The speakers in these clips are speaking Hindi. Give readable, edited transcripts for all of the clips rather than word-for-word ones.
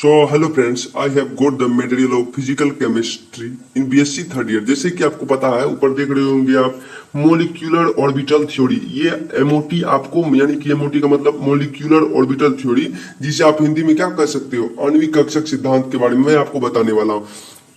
So hello friends, I have got the material of physical chemistry in BSc third year. जैसे कि आपको पता है, ऊपर देख रहे होंगे आप मोलिक्यूलर ऑर्बिटल थ्योरी। ये एमओटी आपको, यानी कि एमओटी का मतलब मोलिक्यूलर ऑर्बिटल थ्योरी, जिसे आप हिंदी में क्या कह सकते हो, आणविक कक्षक सिद्धांत के बारे में मैं आपको बताने वाला हूँ।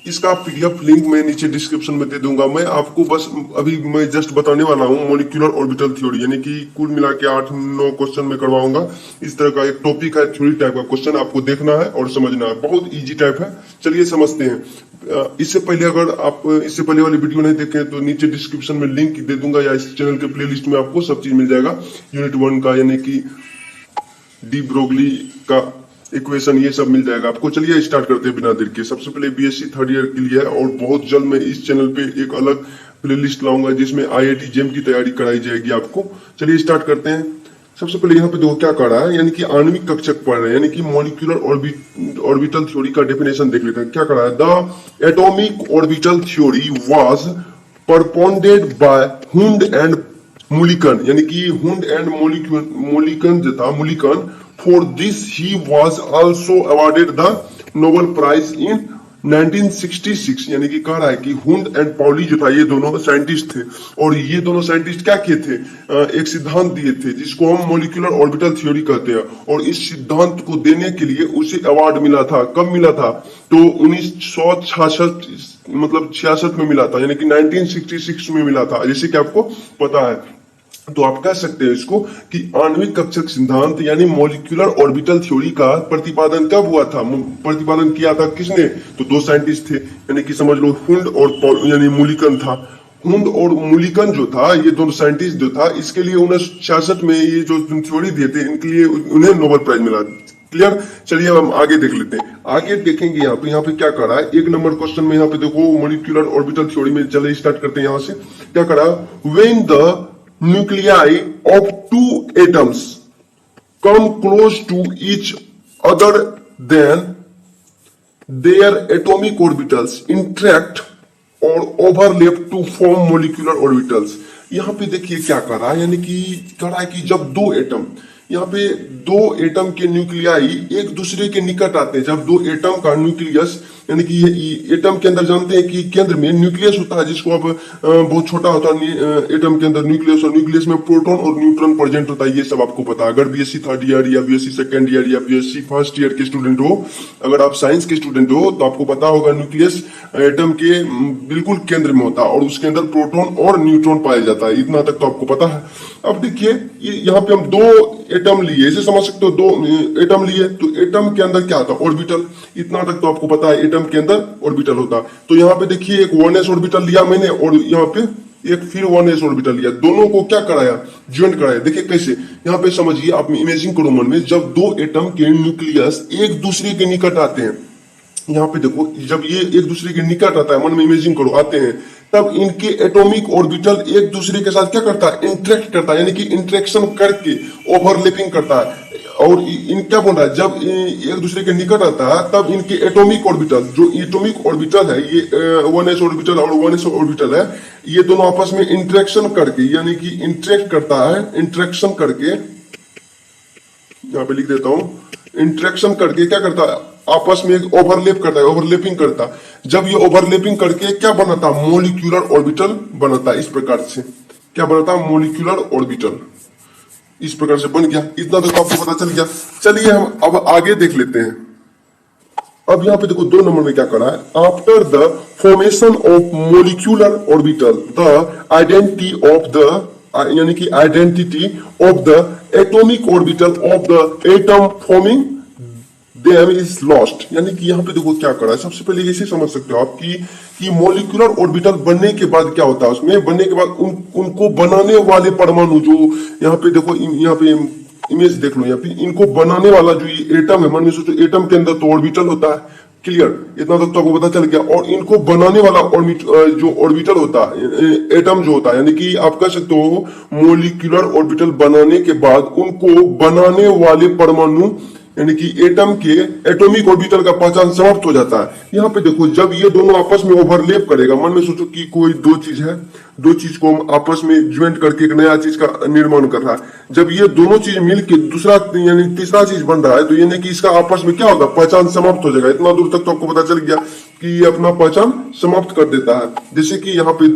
इसका पीडीएफ लिंक मैं नीचे डिस्क्रिप्शन में दे दूंगा। मैं आपको बस अभी मैं जस्ट बताने वाला हूँ मोलिक्यूलर ऑर्बिटल थ्योरी, यानी कि कुल मिला के 8-9 क्वेश्चन में करवाऊंगा। इस तरह का एक टॉपिक है, थ्योरी टाइप का क्वेश्चन आपको देखना है और समझना है। बहुत इजी टाइप है, चलिए समझते हैं। इससे पहले अगर आप इससे पहले वाली वीडियो नहीं देखे तो नीचे डिस्क्रिप्शन में लिंक दे दूंगा, या इस चैनल के प्ले लिस्ट में आपको सब चीज मिल जाएगा। यूनिट 1 का, यानी कि डी ब्रोगली का इक्वेशन, ये सब मिल जाएगा आपको। चलिए स्टार्ट करते हैं बिना देर के। सबसे पहले बीएससी थर्ड ईयर के लिए है, और बहुत जल्द मैं इस चैनल पे एक अलग प्लेलिस्ट लाऊंगा जिसमें आईआईटी जेम की तैयारी कराई जाएगी आपको। चलिए स्टार्ट करते हैं। सबसे पहले यहाँ पे देखो क्या कर रहा है, यानी कि आणविक कक्षक पढ़ रहे हैं, यानी कि मॉलिक्यूलर ऑर्बिटल थ्योरी का डेफिनेशन देख लेते हैं। क्या कर रहा है, the atomic orbital theory was propounded by Hund and Mulliken, यानी कि हुंड एंड मुलिकन जो था, Mulliken. For this he was also awarded the Nobel Prize in 1966। यानी कि कह रहा है कि हुंड एंड पॉली जो था, ये दोनों साइंटिस्ट थे, और ये दोनों साइंटिस्ट क्या किए थे, एक सिद्धांत दिए थे जिसको हम मॉलिक्यूलर ऑर्बिटल थ्योरी कहते हैं। और इस सिद्धांत को देने के लिए उसे अवार्ड मिला था। कब मिला था, तो 1966 मतलब 66 में मिला था, यानी कि 1966 में मिला था, जैसे कि आपको पता है। तो आप कह सकते हैं इसको कि आणविक कक्षक सिद्धांत यानी मॉलिक्यूलर ऑर्बिटल थ्योरी का प्रतिपादन कब हुआ था, प्रतिपादन किया था किसने, तो दो साइंटिस्ट थे, यानी कि समझ लो हुंड और यानी मुलिकन था। हुंड और मुलिकन जो था, ये दोनों साइंटिस्ट जो था, इसके लिए 1966 में ये जो थ्योरी दिए थे, इनके लिए उन्हें नोबेल प्राइज मिला। क्लियर। चलिए हम आगे देख लेते हैं। आगे देखेंगे यहाँ पे क्या कर रहा है। एक नंबर क्वेश्चन में यहाँ पे देखो मॉलिक्यूलर ऑर्बिटल थ्योरी में, चलिए स्टार्ट करते हैं यहाँ से। क्या कर रहा है, when the nuclei of two atoms come close to each other, then their atomic orbitals interact or overlap to form molecular orbitals। यहाँ पे देखिए क्या कर रहा है, यानी कि कर रहा है कि जब दो एटम, यहाँ पे दो एटम के न्यूक्लियाई एक दूसरे के निकट आते हैं, जब दो एटम का न्यूक्लियस, यानी कि ये एटम के अंदर जानते हैं कि केंद्र में न्यूक्लियस होता है, जिसको अब बहुत छोटा होता है एटम के अंदर न्यूक्लियस, और न्यूक्लियस में प्रोटॉन और न्यूट्रॉन प्रेजेंट होता है। ये सब आपको पता है। अगर बीएससी थर्ड ईयर या बीएससी सेकंड ईयर या बीएससी फर्स्ट ईयर के स्टूडेंट हो, अगर आप साइंस के स्टूडेंट हो, तो आपको पता होगा न्यूक्लियस एटम के बिल्कुल केंद्र में होता है, और उसके अंदर प्रोटॉन और न्यूट्रॉन पाया जाता है। इतना तक तो आपको पता है। अब देखिए यहाँ पे हम दो एटम लिए, ऐसे समझ सकते हो, दो एटम लिए, तो एटम के अंदर क्या होता है, ऑर्बिटल। इतना तक तो आपको पता है, एटम के अंदर ऑर्बिटल होता। तो यहाँ पे देखिए एक 1s ऑर्बिटल लिया मैंने, और यहाँ पे एक फिर 1s ऑर्बिटल लिया। दोनों को क्या कराया, ज्वाइंट कराया। देखिए कैसे, यहाँ पे समझिए, आप इमेजिन करो मन में, जब दो एटम के न्यूक्लियस एक दूसरे के निकट आते हैं, यहाँ पे देखो, जब ये एक दूसरे के निकट आता है, मन में इमेजिन करो, आते हैं, तब इनके एटॉमिक ऑर्बिटल एक दूसरे के साथ क्या करता है, इंटरेक्ट करता है, यानी कि इंटरेक्शन करके ओवरलैपिंग करता है। और इन क्या बोल रहा है, जब एक दूसरे के निकट आता है, तब इनके एटॉमिक ऑर्बिटल, जो एटॉमिक ऑर्बिटल है, ये 1s ऑर्बिटल और 1s ऑर्बिटल है, ये दोनों आपस में इंटरेक्शन करके, यानी कि इंटरेक्ट करता है, इंटरेक्शन करके, यहाँ पे लिख देता हूं, इंटरेक्शन करके क्या करता है, आपस में ओवरलैप करता है, ओवरलैपिंग करता। जब ये ओवरलैपिंग करके क्या बनाता, मॉलिक्यूलर ऑर्बिटल बनाता। इस प्रकार से क्या बनाता, मॉलिक्यूलर ऑर्बिटल इस प्रकार से बन गया। इतना तो आपको पता चल गया। चलिए हम अब आगे देख लेते हैं। अब यहाँ पे देखो 2 नंबर में क्या करा है, after the formation of molecular orbital the identity of the, यानी कि identity of the atomic orbital of the atom forming them is lost. यानी कि यहाँ पे देखो क्या करा है। सबसे पहले इसे समझ सकते हो आप कि मॉलिक्यूलर ऑर्बिटल बनने के बाद क्या होता है, उसमें बनने के बाद उनको बनाने वाले परमाणु, जो यहाँ पे देखो, यहाँ पे इमेज देख लो, यहाँ पे इनको बनाने वाला जो ये एटम है, मन में सोचो, एटम के अंदर तो ऑर्बिटल होता है। क्लियर, इतना तक तो आपको पता चल गया। और इनको बनाने वाला जो ऑर्बिटल होता है, एटम जो होता है, यानी कि आप कह सकते हो मॉलिक्यूलर ऑर्बिटल बनाने के बाद उनको बनाने वाले परमाणु यानी कि एटम के एटॉमिक ऑर्बिटल का पहचान समाप्त हो जाता है। यहाँ पे देखो जब ये दोनों आपस में ओवरलैप करेगा, मन में सोचो कि कोई दो चीज है, दो चीज को हम आपस में ज्वाइंट करके एक नया चीज का निर्माण कर रहा है। जब ये दोनों चीज मिलके दूसरा यानी तीसरा चीज बन रहा है, तो यानी कि इसका आपस में क्या होगा, पहचान समाप्त हो जाएगा। इतना दूर तक तो आपको पता चल गया कि ये अपना पहचान समाप्त कर देता है। जैसे कि यहाँ पे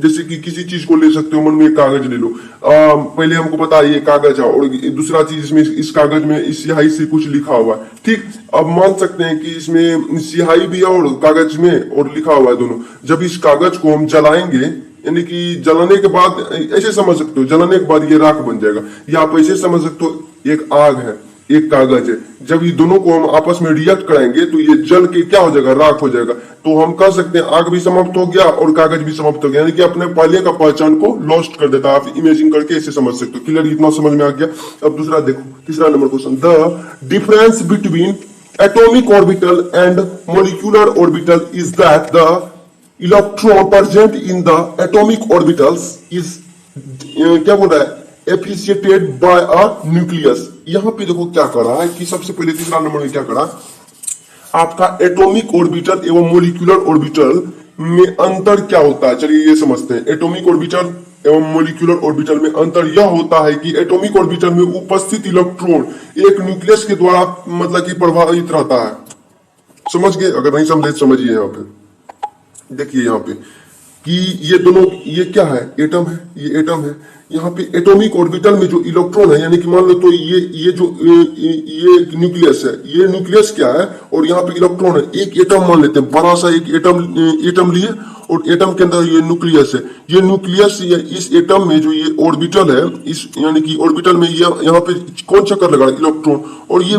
जैसे कि किसी चीज को ले सकते हो, मन में एक कागज ले लो, पहले हमको पता है ये कागज है, और दूसरा चीज इसमें इस कागज में इस स्याही से कुछ लिखा हुआ है, ठीक। अब मान सकते हैं कि इसमें स्याही भी है और कागज में और लिखा हुआ है दोनों। जब इस कागज को हम जलाएंगे, यानी कि जलाने के बाद ऐसे समझ सकते हो, जलाने के बाद ये राख बन जाएगा, या आप ऐसे समझ सकते हो एक आग है, एक कागज है, जब ये दोनों को हम आपस में रिएक्ट कराएंगे तो ये जल के क्या हो जाएगा, राख हो जाएगा। तो हम कह सकते हैं आग भी समाप्त हो गया और कागज भी समाप्त हो गया, यानी कि अपने पहले का पहचान को लॉस्ट कर देता है। आप इमेजिन करके ऐसे समझ सकते हो। क्लियर, इतना समझ में आ गया। अब दूसरा देखो, तीसरा number question, the difference between atomic orbital and molecular orbital is that the electron present in the atomic orbitals is क्या बोल रहा है, एफिशिएटेड बाय अ न्यूक्लियस। यहां पे देखो क्या करा है कि सबसे पहले तीसरा नंबर में क्या करा, आपका एटॉमिक ऑर्बिटल एवं मोलिकुलर ऑर्बिटल में अंतर क्या होता है, चलिए ये समझते हैं। एटॉमिक ऑर्बिटल एवं मोलिकुलर ऑर्बिटल में अंतर यह होता है कि एटॉमिक ऑर्बिटल में उपस्थित इलेक्ट्रॉन एक न्यूक्लियस के द्वारा मतलब कि प्रभावित रहता है। समझ गए? अगर नहीं समझे समझिए। यहाँ पे देखिए यहाँ पे कि ये दोनों, ये क्या है, एटम है, ये एटम है। यहाँ पे एटॉमिक ऑर्बिटल में जो इलेक्ट्रॉन है, यानी कि मान लो तो ये जो ये न्यूक्लियस है, ये न्यूक्लियस क्या है और यहाँ पे इलेक्ट्रॉन है। एक एटम मान लेते हैं, बड़ा सा एक एटम लिए और एटम के अंदर ये न्यूक्लियस है। ये न्यूक्लियस इस एटम में जो ये ऑर्बिटल है, इस यानी कि ऑर्बिटल में ये यहाँ पे कौन चक्कर लगा, इलेक्ट्रॉन। और ये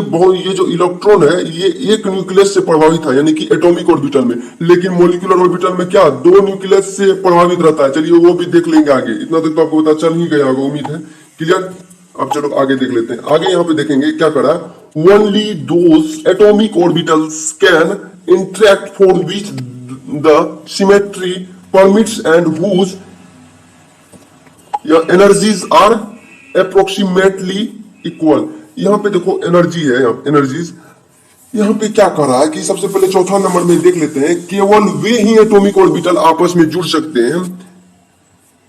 जो इलेक्ट्रॉन है ये एक न्यूक्लियस से प्रभावित है, यानी कि एटॉमिक ऑर्बिटल में। लेकिन मोलिकुलर ऑर्बिटल में क्या, दो न्यूक्लियस से प्रभावित रहता है। चलिए वो भी देख लेंगे आगे, इतना तक तो आपको पता चल ही गया होगा, उम्मीद है। क्लियर? अब चलो आगे देख लेते हैं। आगे यहाँ पे देखेंगे क्या करा, only those atomic orbitals can interact for which the symmetry permits and whose energies are approximately equal। यहाँ पे देखो एनर्जी है, एनर्जीज। यहाँ पे क्या कर रहा है कि सबसे पहले चौथा नंबर में देख लेते हैं, केवल वे ही एटॉमिक ऑर्बिटल आपस में जुड़ सकते हैं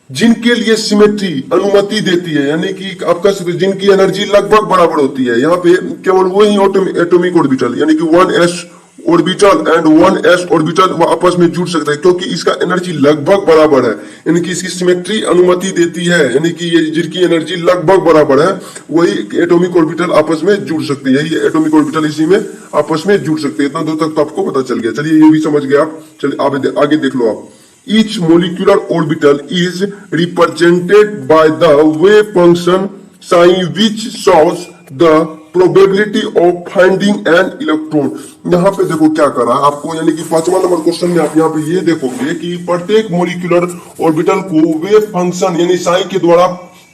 जिनके लिए सिमेट्री अनुमति देती है, यानी कि आपका जिनकी एनर्जी लगभग बराबर होती है। यहाँ पे केवल वही एटॉमिक ऑर्बिटल यानी कि 1s orbital and 1s orbital वो आपस में जुड़ सकता है, क्योंकि इसका एनर्जी लगभग बराबर है, यानी कि इसकी सिमेट्री अनुमति देती है, यानी कि ये जिनकी एनर्जी लगभग बराबर है वही एटॉमिक ऑर्बिटल आपस में जुड़ सकते हैं। यही एटॉमिक ऑर्बिटल इसी में आपस में जुड़ सकते हैं। इतना दूर तक तो आपको पता चल गया। चलिए ये भी समझ गया आप। चलिए आगे देख लो आप। Each molecular orbital is represented by the wave function sign which shows the probability of finding an electron। यहाँ पे देखो क्या करा आपको, यानी कि 5वां नंबर क्वेश्चन में आप यहाँ पे ये देखोगे कि प्रत्येक मोलिकुलर ऑर्बिटल को वेव फंक्शन यानी साइन के द्वारा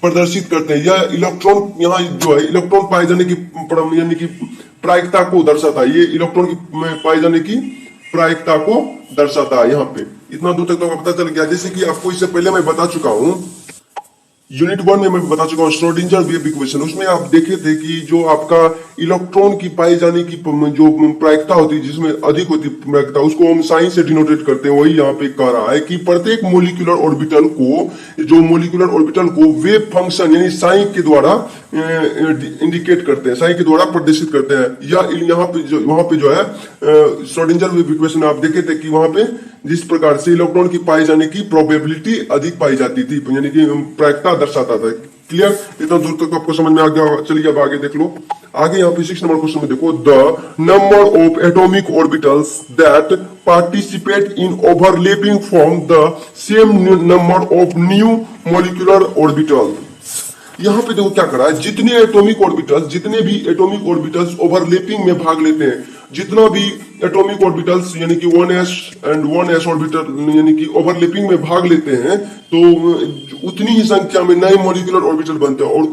प्रदर्शित करते हैं। यह इलेक्ट्रॉन यहाँ जो है इलेक्ट्रॉन पाए जाने की यानी कि प्रायिकता को दर्शाता है। ये इलेक्ट्रॉन की पाए जाने की प्रायिकता को दर्शाता है। यहाँ पे इतना दूर तक तो पता चल गया। जैसे कि आपको इससे पहले मैं बता चुका हूँ, यूनिट 1 में मैं बता चुका हूँ श्रोडिंगर वेव इक्वेशन। उसमें आप देखे थे कि जो आपका इलेक्ट्रॉन की पाए जाने की जो प्रायिकता होती है, जिसमें अधिक होती है प्रायिकता, उसको हम साइन से डिनोटेट करते हैं। वही यहाँ पे कह रहा है कि प्रत्येक मोलिकुलर ऑर्बिटल को वेव फंक्शन यानी साइन के द्वारा इंडिकेट करते हैं, साइन के द्वारा प्रदर्शित करते हैं। या यहाँ पे वहां पे जो है श्रोडिंगर वेव इक्वेशन आप देखे थे कि वहां पे जिस प्रकार से इलेक्ट्रॉन की पाए जाने की प्रोबेबिलिटी अधिक पाई जाती थी, यानी कि प्रायिकता दर्शाता था। क्लियर? इतना दूर तक आपको समझ में आ गया होगा। चलिए अब आगे देख लो। आगे यहाँ पे 6 नंबर क्वेश्चन में देखो, the number of atomic orbitals that participate in overlapping form the same number of new molecular orbital. यहाँ पे देखो क्या करा है, जितने भी एटॉमिक ऑर्बिटल्स ओवरलैपिंग में भाग लेते हैं, जितना भी एटॉमिक ऑर्बिटल्स यानी कि 1s एंड 1s ऑर्बिटल यानी कि ओवरलैपिंग में भाग लेते हैं, तो उतनी ही संख्या में नए मॉलिक्यूलर ऑर्बिटल बनते हैं और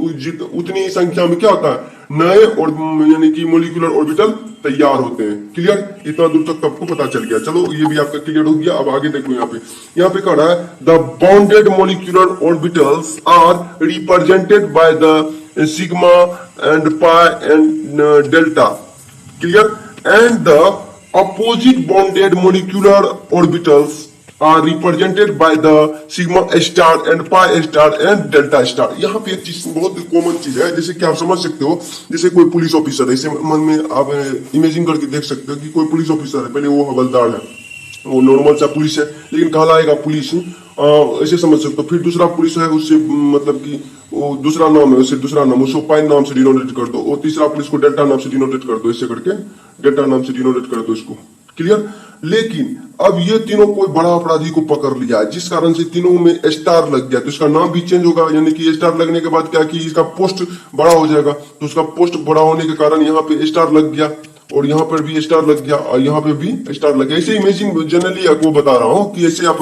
उतनी ही संख्या में क्या होता है, नए और यानी कि मॉलिक्यूलर ऑर्बिटल तैयार होते हैं। क्लियर? इतना दूर तक आपको पता चल गया। चलो ये भी आपका क्लियर हो गया। अब आगे देखो यहाँ पे कह रहा है, the bounded molecular orbitals are represented by the sigma and pi and delta. Clear? And the opposite bonded molecular orbitals are represented by the sigma star and pi star and delta star. यहाँ पे एक चीज बहुत कॉमन चीज है, जैसे कि आप समझ सकते हो, जैसे कोई पुलिस ऑफिसर है, इसे मन में आप इमेजिन करके देख सकते हो कि कोई पुलिस ऑफिसर है, पहले वो हवलदार है, वो नॉर्मल सा पुलिस है, लेकिन कहलाएगा पुलिस, ऐसे समझ सकते हो। फिर दूसरा पुलिस है, उससे मतलब कि वो दूसरा नाम है, उससे दूसरा नाम, उसको पाइन नाम से डिनोटेट कर दो, और तीसरा पुलिस को डेल्टा नाम से डिनोटेट कर दो, ऐसे करके डेल्टा नाम से डिनोटेट कर दो इसको। क्लियर? लेकिन अब ये तीनों कोई बड़ा अपराधी को पकड़ लिया है, जिस कारण से तीनों में स्टार लग गया, तो इसका नाम भी चेंज होगा, यानी कि स्टार लगने के बाद क्या कि इसका पोस्ट बड़ा हो जाएगा, तो उसका पोस्ट बड़ा होने के कारण यहाँ पे स्टार लग गया, और यहाँ पर भी स्टार लग गया, और यहाँ पे भी स्टार लग गया। ऐसे इमेजिन जनरली आपको बता रहा हूँ कि ऐसे आप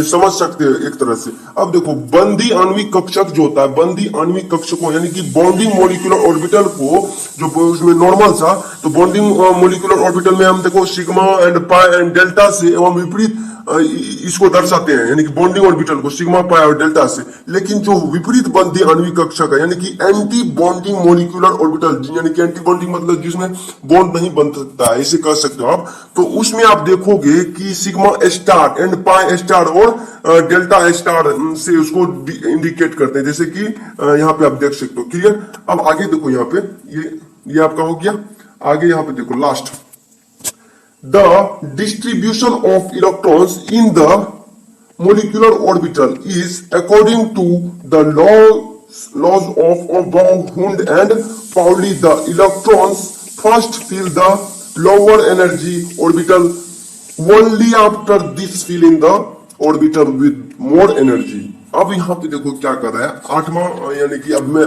समझ सकते हैं एक तरह से। अब देखो, बंदी आणविक कक्षक जो होता है, बंदी आणविक कक्षकों यानी कि बॉन्डिंग मोलिकुलर ऑर्बिटल को, जो उसमें नॉर्मल था, तो बॉन्डिंग मोलिकुलर ऑर्बिटल में हम देखो sigma and pi and delta से एवं विपरीत इसको दर्शाते हैं, यानी कि बॉन्डिंग ऑर्बिटल को सिग्मा पाई और डेल्टा से। लेकिन जो विपरीत बंदी आणविक कक्षक है, यानी कि एंटी बॉन्डिंग मोलिकुलर ऑर्बिटल, यानी कि एंटी बॉन्डिंग मतलब जिसमें बॉन्ड नहीं बन सकता है, इसे कह सकते हो आप, तो उसमें आप देखोगे कि sigma star and pi star और डेल्टा स्टार से उसको इंडिकेट करते हैं, जैसे कि यहाँ पे आप देख सकते हो। क्लियर? अब आगे देखो, यहाँ पे ये आपका हो गया। आगे यहाँ पे देखो last, the distribution of electrons in the molecular orbital is according to the laws of Hund and Pauli. The electrons first fill the lower energy orbital, only after this fill in the orbital with more energy. अब यहाँ पे देखो क्या कर रहा है, आठवां, यानी कि अब मैं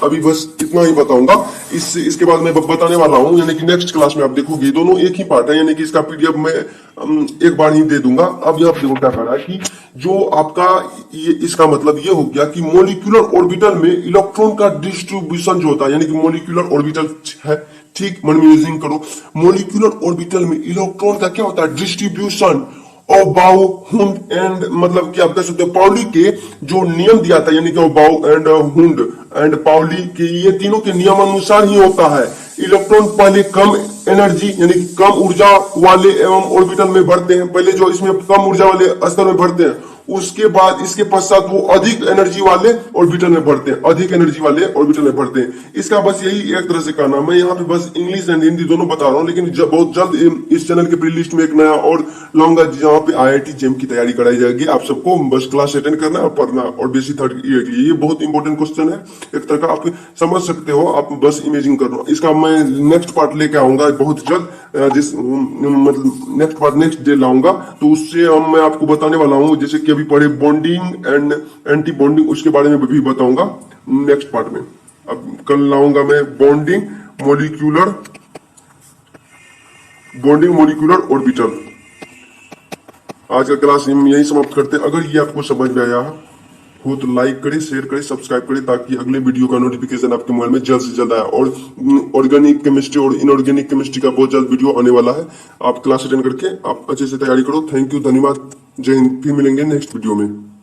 अभी बस इतना ही बताऊंगा, इसके बाद मैं बताने वाला हूँ, यानी कि नेक्स्ट क्लास में आप देखोगे, दोनों एक ही पार्ट है, यानी कि इसका पीडीएफ मैं एक बार ही दे दूंगा। अब यहाँ पे देखो क्या कर रहा है कि जो आपका इसका मतलब ये हो गया कि मोलिकुलर ऑर्बिटल में इलेक्ट्रॉन का डिस्ट्रीब्यूशन जो होता है, यानी कि मोलिकुलर ऑर्बिटल है, ठीक, मन में यूजिंग करो, मोलिकुलर ऑर्बिटल में इलेक्ट्रॉन का क्या होता है, डिस्ट्रीब्यूशन और बाउ हुंड एंड, मतलब कि आप कह सकते हो पाउली के जो नियम दिया था, यानी कि बाउ एंड हुंड एंड पाउली के, ये तीनों के नियम अनुसार ही होता है। इलेक्ट्रॉन पहले कम एनर्जी यानी कि कम ऊर्जा वाले एवं ऑर्बिटल में बढ़ते हैं, पहले जो इसमें कम ऊर्जा वाले स्तर में बढ़ते हैं, उसके बाद इसके पश्चात वो अधिक एनर्जी वाले ऑर्बिटल में बढ़ते हैं, अधिक एनर्जी वाले ऑर्बिटल में बढ़ते हैं। इसका बस यही एक तरह से कहना, मैं यहाँ पे बस इंग्लिश एंड हिंदी दोनों बता रहा हूँ, लेकिन बहुत जल्द इस चैनल के प्लेलिस्ट में एक नया और लाऊंगा, जहाँ पे IIT जेम की तैयारी कराई जाएगी। आप सबको बस क्लास अटेंड करना और पढ़ना, और बेसिक थर्ड ईयर के लिए ये बहुत इंपॉर्टेंट क्वेश्चन है, एक तरह का आप समझ सकते हो, आप बस इमेजिन कर लो। इसका मैं नेक्स्ट पार्ट लेके आऊंगा बहुत जल्द, मतलब नेक्स्ट पार्ट नेक्स्ट डे लाऊंगा, तो उससे मैं आपको बताने वाला हूँ, जैसे कि अभी पढ़े बॉन्डिंग एंड एंटी बॉन्डिंग, उसके बारे में भी बताऊंगा नेक्स्ट पार्ट में। अब कल लाऊंगा मैं बॉन्डिंग मोलिकुलर ऑर्बिटल। आज का क्लास यही समाप्त करते हैं। अगर ये आपको समझ में आया हो तो लाइक करें, शेयर करें, सब्सक्राइब करें, ताकि अगले वीडियो का नोटिफिकेशन आपके मोबाइल में जल्द से जल्द आए। और ऑर्गेनिक केमिस्ट्री और इनऑर्गेनिक केमिस्ट्री का बहुत जल्द वीडियो आने वाला है, आप क्लास अटेंड करके आप अच्छे से तैयारी करो। थैंक यू, धन्यवाद, जय हिंद। फिर मिलेंगे नेक्स्ट वीडियो में।